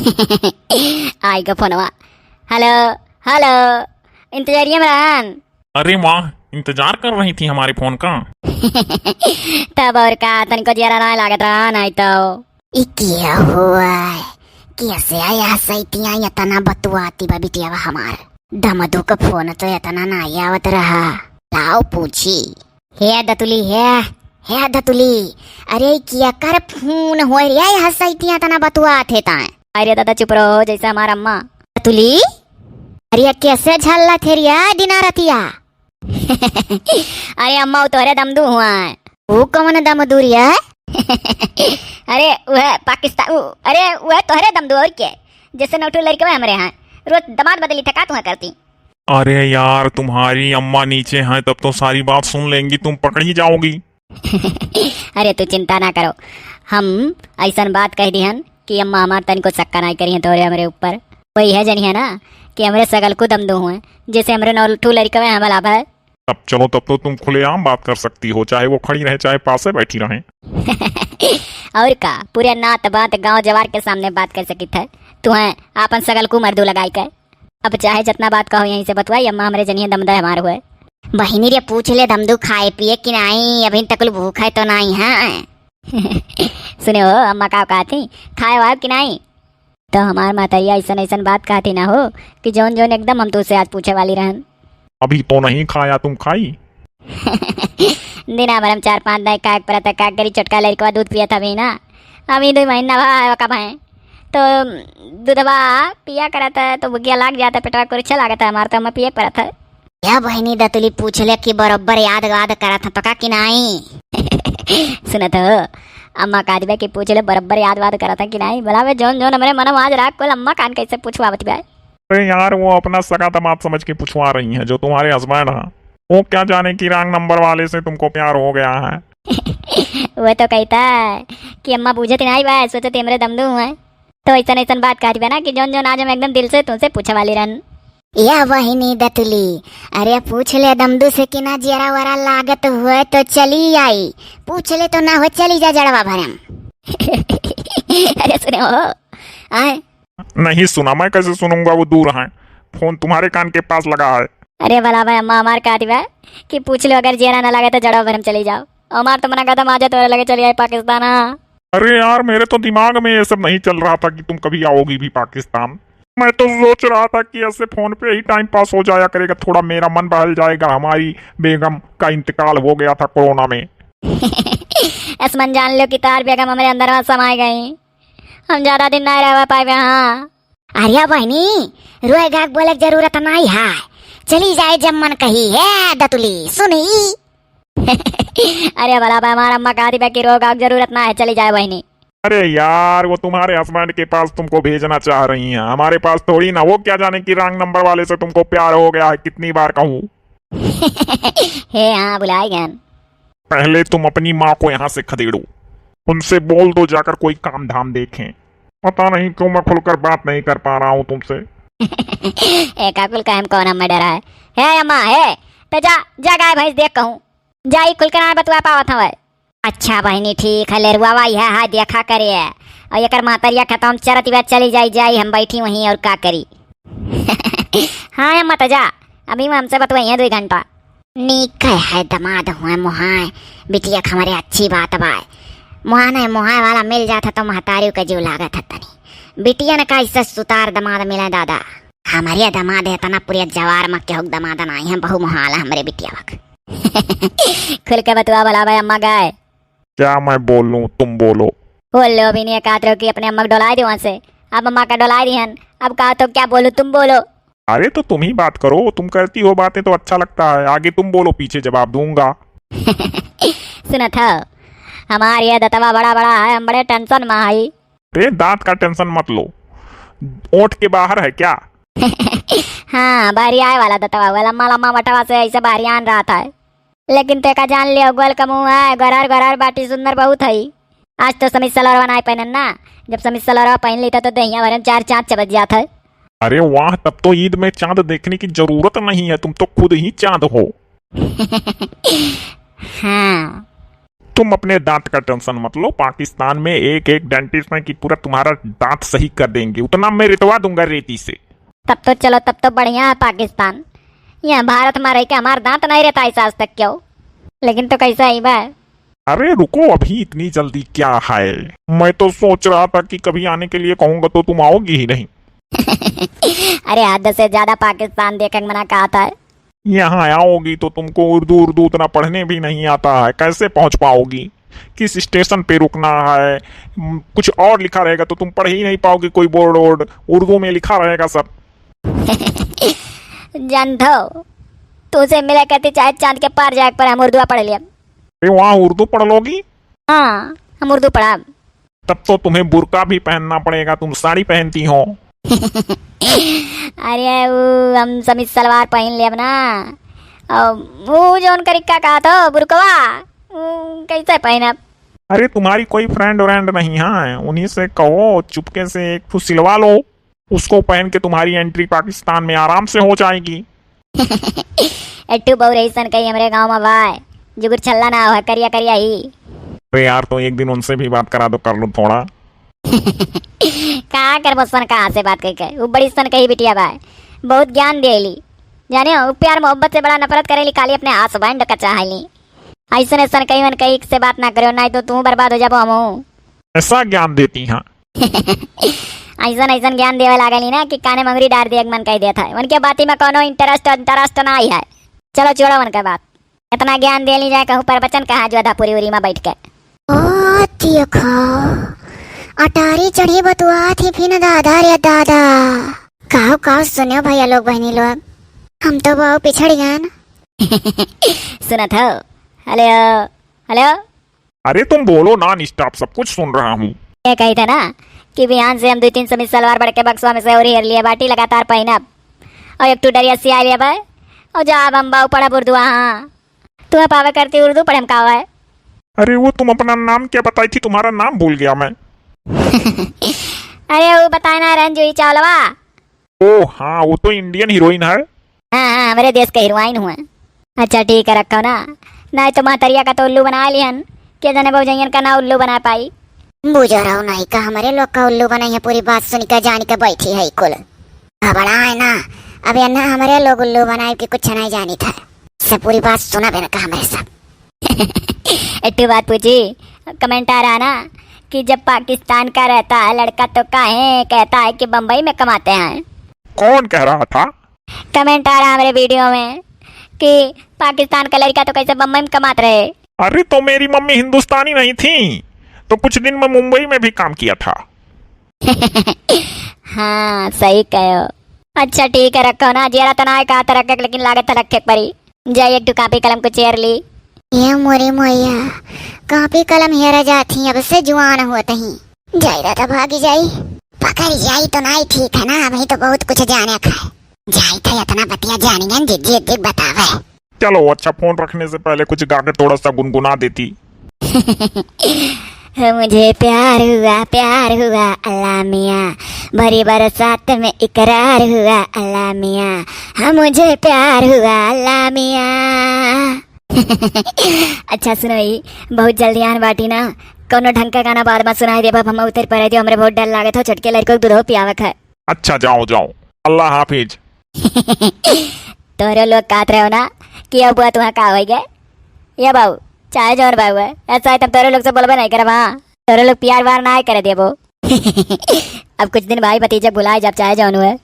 आई का फोनवा। Hello hello, इंतजारिया में रहन। अरे वाह, इंतजार कर रही थी हमारे फोन का। तब और का तनिको जरा ना लागत रहा नहीं तो ई क्या हुआ है? कैसे आया सैतिया इतना बतुआती बा बिटिया हमार। दमदू का फोन तो इतना ना आवत रहा। लाओ पूछी। हे दतुली हे दतुली, अरे किया कर फोन हो रे हसैतिया तना बतुआत है ता। अरे दादा चुप रहो जैसे हमारा अम्मा। दतुली अरे कैसे झल्ला थे रिया दिना रतिया। अरे अम्मा वो तोहरे दमदू हुआ है। वो कौन दमदू रिया? अरे वह पाकिस्तान, अरे वह तोहरे दमदू और क्या जैसे नौटू लड़के में हमारे यहाँ रोज दामाद बदली थका तुम्हें करती। अरे यार, तुम्हारी अम्मा नीचे हैं तब तो सारी बात सुन लेंगी, तुम पकड़ी जाओगी। अरे तू चिंता ना करो, हम ऐसा बात कह दी हन कि अम्मा हमार तन को सक्का नहीं करी है तोरे हमारे ऊपर। वही है जनी है ना कि हमारे सगल को दम दो हुए जैसे हमारे नौटू लड़के में हमारा है। अब चलो, तब तो तुम खुलेआम बात कर सकती हो, चाहे वो खड़ी रहे चाहे पास बैठी रहे। और का पूरे नात बात गांव जवार के सामने बात कर सकी थे तू है आपन सगल को मर्दू लगाई कर। अब चाहे जितना बात कहो यहीं से बतवाई, अम्मा हमारे जनिए दमदा हमारे हुए। बहिनी रे पूछ ले दमदू खाए पिए कि नहीं, अभी तक भूख है तो नहीं है। सुने हो अम्मा का कहती खाए वाए कि नहीं, तो हमार मातरिया ऐसा ऐसा बात कहती ना हो कि जौन जौन एकदम हम तुझसे आज पूछे वाली रहन। अभी तो नहीं खाया, तुम खाई? दिना भर हम 4-5 दिन काक परत काक करी चटका लड़का दूध पिया था भी ना। अभी 2 महीना भा कब है तो दूधवा पिया करता है तो बुगिया लाग जाता, पेटवा कुछ लागत है हमारा, तो हम पिया परत है। या बहनी दतुली पूछ ले कि बरोबर याद करा था पका कि नहीं। सुनत हो अम्मा का दिबे कि पूछ ले बरोबर याद करा था कि नहीं। बोला वे जोन जोन हमारे मन आज राख को अम्मा कान कैसे पूछवावत बे। अरे यार, वो अपना सगा दामाद समझ के पूछवा रही हैं जो तुम्हारे हस्बैंड हैं। वो क्या जाने कि रंग नंबर वाले से तुमको प्यार हो गया है। वो तो कहता है कि अम्मा पूछती नहीं बा, सोचते मेरे दमदू हुए तो ऐसा ऐसा बात कह दी ना कि जोन जोन आज हम एकदम दिल से तुमसे पूछे वाली रन। या वही दतुली, अरे पूछ ले दमदू से कि ना जरा वरा लागत हुए तो चली आई, पूछ ले तो ना हो चली जा जड़वा भरम। अरे सुने हो आए? नहीं सुना, मैं कैसे सुनूंगा, वो दूर है, फोन तुम्हारे कान के पास लगा है। अरे भला भाई अम्मा हमार कहा थी कि पूछ लो अगर जेरा ना लगे तो जड़वा भरम चली जाओ। हमार तो मना करता माजा तो लगे चली आए पाकिस्तान। अरे यार, मेरे तो दिमाग में ये सब नहीं चल रहा था कि तुम कभी आओगी भी पाकिस्तान। मैं तो सोच रहा था कि ऐसे फोन पे ही टाइम पास हो जाया करेगा, थोड़ा मेरा मन बहल जाएगा। हमारी बेगम का इंतकाल हो गया था कोरोना में। असमन जान लो कि तार बेगम हमारे अंदर समाई गई, हम ज्यादा दिन नहीं रह पाए। हाँ अरे बहनी रोए गाग बोले जरूरत नहीं है, चली जाए जब मन कही है दतुली सुनी। अरे भला भाई हमारा अम्मा कहा थी कि रो गाग जरूरत ना है, चली जाए बहनी। अरे यार, वो तुम्हारे हस्बैंड के पास तुमको भेजना चाह रही हैं, हमारे पास थोड़ी ना। वो क्या जाने कि रंग नंबर वाले से तुमको प्यार हो गया है, कितनी बार कहूँ। हे हाँ बुलाए गए। पहले तुम अपनी माँ को यहाँ से खदेड़ो, उनसे बोल दो जाकर कोई काम धाम देखें। पता नहीं क्यों मैं खुलकर बात नहीं कर पा रहा हूँ तुमसे। काकुल का हम कौन हमें डरा है अम्मा है तो जा जा गाय भैंस देख कहूँ जाई खुलकर ना बतवा पावत हवे। अच्छा बहनी ठीक है, लेरुआ है हाँ देखा करे और ये मातरिया खत्म चरत बात चली जाई हम बैठी वहीं और का करी। हाँ अम्मा तो जा, अभी मैं हमसे बतवाई है 2 घंटा। नीक है दमाद हुए मुहाय बिटिया हमारे अच्छी बात बाय। मुहाने मुहाय वाला मिल जाता तो महतारियों का जीव लागत है तनी। बिटिया ने का इससे सुतार दमाद मिला दादा, हमारे दमाद है तना पूरे जवार में के दमाद नहीं है, बहु मुहाला हमारे बिटिया वक्त। खुल के बतवा भला भाई अम्मा गाय। क्या मैं बोलूं, तुम बोलो। बोलो भी नहीं कातरो की अपने अम्मा को डोला दी वहां से, अब अम्मा का डोला दी हन, अब कहा तो क्या बोलूं, तुम बोलो। अरे तो तुम ही बात करो, तुम करती हो बातें तो अच्छा लगता है, आगे तुम बोलो, पीछे जवाब दूंगा। सुना था हमारे ये दतवा बड़ा बड़ा है, हम बड़े टेंशन में आई। अरे दांत का टेंशन मत लो, ओठ के बाहर है क्या? हाँ बाहरी आए वाला दतवा वाला लम्मा लम्मा वटवा से ऐसे बाहरी आन रहा था, लेकिन तेका जान लियो गोल का मुंह है, गरार गरार बाटी सुंदर बहुत है। आज तो समीज सलवार नहीं पहनन ना, जब समीज सलवार पहन ली तो दहिया भरन 4 चांद चबच जाता है। अरे वाह, तब तो ईद में चांद देखने की जरूरत नहीं है, तुम तो खुद ही चांद हो। हाँ तुम अपने दांत का टेंशन मत लो, पाकिस्तान में एक एक डेंटिस्ट है कि पूरा तुम्हारा दांत सही कर देंगे, उतना मैं रितवा दूंगा रेती से। तब तो चलो, तब तो बढ़िया है पाकिस्तान। यहाँ भारत में रह के हमारा दांत नहीं रहता ऐसा आज तक क्यों? लेकिन तो कैसा ही बा। अरे रुको, अभी इतनी जल्दी क्या है? मैं तो सोच रहा था कि कभी आने के लिए कहूंगा तो तुम आओगी ही नहीं। अरे हद से ज्यादा पाकिस्तान देखने मना कहा था। यहाँ आओगी तो तुमको उर्दू उर्दू उतना पढ़ने भी नहीं आता है, कैसे पहुंच पाओगी? किस स्टेशन पे रुकना है, कुछ और लिखा रहेगा तो तुम पढ़ ही नहीं पाओगी। कोई बोर्ड वोर्ड उर्दू में लिखा रहेगा सब। जानतो तुझसे मिला करती चाहे चांद के पार जाए पर हम उर्दू पढ़ लिया। अरे वहाँ उर्दू पढ़ लोगी? हाँ, हम उर्दू पढ़ा। तब तो तुम्हें बुर्का भी पहनना पड़ेगा, तुम साड़ी पहनती हो। अरे वो हम समीज सलवार पहन लिया ना। वो जो उनका रिक्का कहा था बुरकवा, कैसे पहना? अरे तुम्हारी कोई फ्रेंड व्रेंड नहीं है? उन्हीं से कहो चुपके से एक ठो सिलवा लो, उसको पहन के तुम्हारी एंट्री पाकिस्तान में आराम से हो जाएगी। एट्टू बहु रही सन कही हमारे गांव में भाई, जुगुर छल्ला ना हो करिया करिया ही। अरे यार तो एक दिन उनसे भी बात करा दो, कर लो थोड़ा। कहाँ कर सन, कहाँ से बात करके? वो बड़ी सन कही बिटिया भाई, बहुत ज्ञान देली जाने हो। प्यार मोहब्बत से बड़ा नफरत करेली, खाली अपने हाथ बैंड कच्चा हाली। ऐसा ऐसा कही मन कही से बात ना करो, नहीं तो तू बर्बाद हो जाबो। हम ऐसा ज्ञान देती हैं? ऐसा ऐसा ज्ञान देवे लागली ना कि काने मंगरी डार दे मन कह देता है। उनके बाती में कोनो इंटरेस्ट ना ही है। चलो छोड़ो उनका बात, इतना ज्ञान दे ली जाए कहूँ प्रवचन कहाँ जो पूरी उरी में बैठ के। अटारी चढ़ी बतुआ थी फिर दादा रे दादा। काहो काहो सुनियो भैया लोग बहनी लोग, हम तो बहुत पिछड़ गए ना। सुना था? Hello hello. अरे तुम बोलो नॉन स्टॉप, सब कुछ सुन रहा हूँ। ये कही था ना कि बिहान से हम 2-3 समीज सलवार बढ़ के बक्सवा में से और हेर लिए बाटी लगातार पहनब, और एक टूडरिया सी आ लिया भाई। और जब हम बाऊ पढ़ा उर्दू, हाँ तुम्हें पावे करती उर्दू पढ़े हम कहा है। अरे वो तुम अपना नाम क्या बताई थी? तुम्हारा नाम भूल गया मैं। अरे वो बताए ना, रंजूही चावलवा। ओ हाँ, वो तो इंडियन हीरोइन है। हाँ हाँ, हमारे देश के हीरोइन हुए। अच्छा ठीक है, रखो ना, नहीं तो महतरिया का तो उल्लू बना लियन, के जाने बहुजयन का ना उल्लू बना पाई। बुझा रहा नहीं का हमारे लोग का उल्लू बनाई है, पूरी बात सुन कर जान के बैठी है कुल। बड़ा है ना, अब ना हमारे लोग उल्लू बनाए कि कुछ नहीं जानी था, सब पूरी बात सुना बेना का हमारे सब। एक बात पूछी, कमेंट आ रहा ना कि जब पाकिस्तान का रहता है लड़का तो काहे कहता है कि बम्बई में कमाते हैं। कौन कह रहा था? कमेंट आ रहा हमारे वीडियो में कि पाकिस्तान का लड़का तो कैसे बम्बई में कमाते रहे। अरे तो मेरी मम्मी हिंदुस्तानी नहीं थी तो कुछ दिन में मुंबई में भी काम किया था। हाँ सही कहो। अच्छा ठीक है, रखो ना, जेरा तो ना कहा था रखे, लेकिन लागत रखे परी। जाइए एक कापी कलम को चेयर ली। ये मोरी मोया कापी कलम हेरा जाती, अब से जुआन होते ही जाई रहा भागी जाई, पकड़ जाई तो नहीं ठीक है ना। अभी तो बहुत कुछ जाने का है, जाई था इतना बतिया जानिए जिद्दी बतावे। चलो अच्छा, फोन रखने से पहले कुछ गा के थोड़ा सा गुनगुना देती। मुझे प्यार हुआ अल्लाह मियाँ, भरी बरसात में इकरार हुआ अल्लाह मियाँ, हाँ मुझे प्यार हुआ अल्लाह मियाँ। अच्छा सुनो ही, बहुत जल्दी आन बाटी ना, कोनो ढंग का गाना बाद में सुनाई दे बाप, हम उतर पड़े थे, हमरे बहुत डर लागे था, छोटके लड़को दूधो पियावक है। अच्छा जाओ जाओ, अल्लाह हाफिज। तोरे लोग काट रहे हो ना कि अब बुआ तुम्हारा का हो गए ये बाबू, चाहे जौन बाबू है ऐसा है, तब तोरे लोग से बोलबे नहीं करे, वहाँ तोरे लोग प्यार वार ना करे देबो। अब कुछ दिन भाई भतीजे बुलाए जब चाहे जौन हुए।